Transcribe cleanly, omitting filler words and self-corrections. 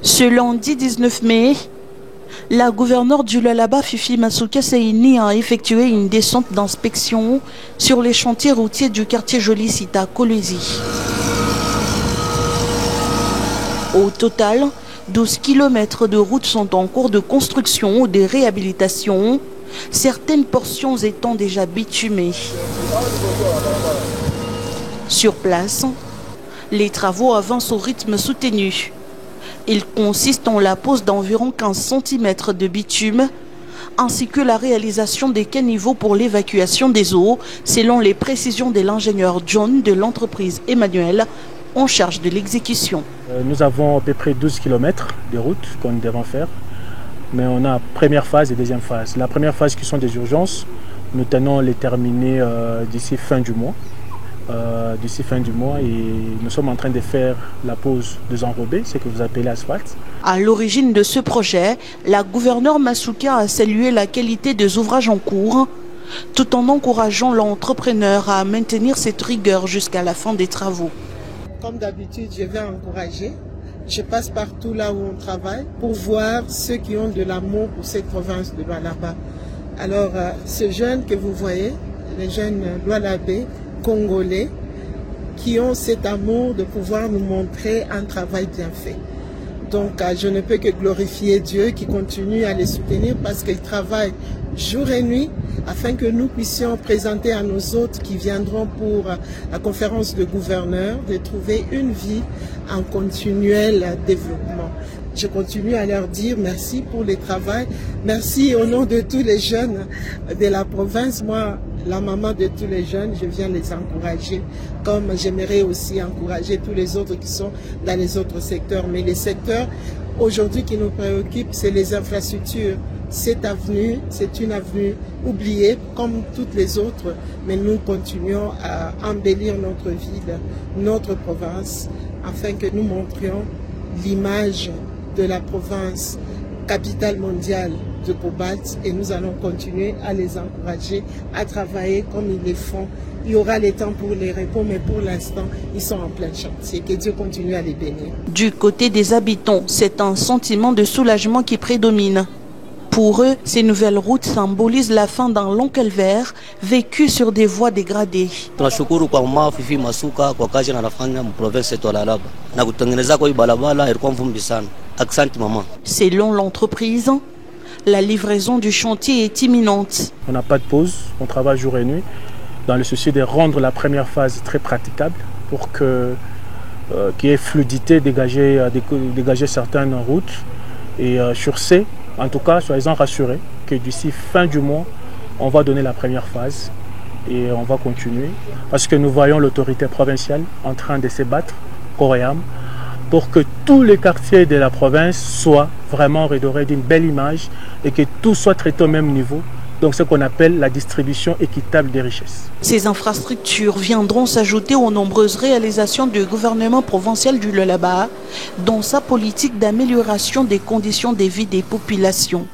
Ce lundi 19 mai, la gouverneure du Lualaba, Fifi Masuka Seini, a effectué une descente d'inspection sur les chantiers routiers du quartier Joli-Site à Kolwezi. Au total, 12 km de routes sont en cours de construction ou de réhabilitation, certaines portions étant déjà bitumées. Sur place, les travaux avancent au rythme soutenu. Il consiste en la pose d'environ 15 cm de bitume ainsi que la réalisation des caniveaux pour l'évacuation des eaux, selon les précisions de l'ingénieur John de l'entreprise Emmanuel en charge de l'exécution. Nous avons à peu près 12 km de route qu'on devons faire, mais on a première phase et deuxième phase. La première phase qui sont des urgences, nous tenons les terminer d'ici fin du mois. Et nous sommes en train de faire la pose des enrobés, ce que vous appelez asphalte. À l'origine de ce projet, la gouverneure Masuka a salué la qualité des ouvrages en cours, tout en encourageant l'entrepreneur à maintenir cette rigueur jusqu'à la fin des travaux. Comme d'habitude, je vais encourager. Je passe partout là où on travaille pour voir ceux qui ont de l'amour pour cette province de Lualaba. Alors, ces jeunes que vous voyez, les jeunes Lualabais, Congolais, qui ont cet amour de pouvoir nous montrer un travail bien fait. Donc je ne peux que glorifier Dieu qui continue à les soutenir parce qu'ils travaillent jour et nuit afin que nous puissions présenter à nos hôtes qui viendront pour la conférence de gouverneurs de trouver une vie en continuel développement. Je continue à leur dire merci pour le travail, merci au nom de tous les jeunes de la province. Moi, la maman de tous les jeunes, je viens les encourager, comme j'aimerais aussi encourager tous les autres qui sont dans les autres secteurs. Mais les secteurs aujourd'hui qui nous préoccupent, c'est les infrastructures. Cette avenue, c'est une avenue oubliée comme toutes les autres, mais nous continuons à embellir notre ville, notre province, afin que nous montrions l'image de la province, capitale mondiale de cobalt, et nous allons continuer à les encourager à travailler comme ils le font. Il y aura le temps pour les repos, mais pour l'instant, ils sont en plein chantier. Que Dieu continue à les bénir. Du côté des habitants, c'est un sentiment de soulagement qui prédomine. Pour eux, ces nouvelles routes symbolisent la fin d'un long calvaire vécu sur des voies dégradées. Tunashukuru kwa mama Fifi Masuka kwa kazi anafanya mu province yetu ya Lualaba na kutengeneza kwa barabara ilikuwa mvumbi sana. Asante maman. Selon l'entreprise, la livraison du chantier est imminente. On n'a pas de pause, on travaille jour et nuit dans le souci de rendre la première phase très praticable pour que qu'il y ait fluidité, dégager certaines routes. Et sur ces, en tout cas, soyez-en rassurés que d'ici fin du mois, on va donner la première phase et on va continuer parce que nous voyons l'autorité provinciale en train de se battre corps et âme pour que tous les quartiers de la province soient vraiment redorés d'une belle image et que tout soit traité au même niveau. Donc ce qu'on appelle la distribution équitable des richesses. Ces infrastructures viendront s'ajouter aux nombreuses réalisations du gouvernement provincial du Lualaba dans sa politique d'amélioration des conditions de vie des populations.